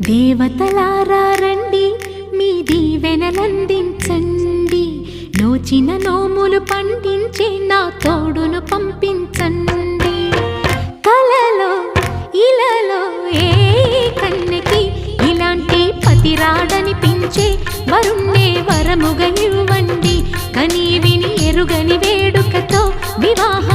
దేవతలారా రండి, మీ దీవెనలందించండి. నోచిన నోములు పండించే నా తోడును పంపించండి. కలలో ఇలలో ఏ కన్నెకి ఇలాంటి పతిరాడనిపించే వరుణ్ణే వరముగా ఇవ్వండి. కని విని ఎరుగని వేడుకతో వివాహ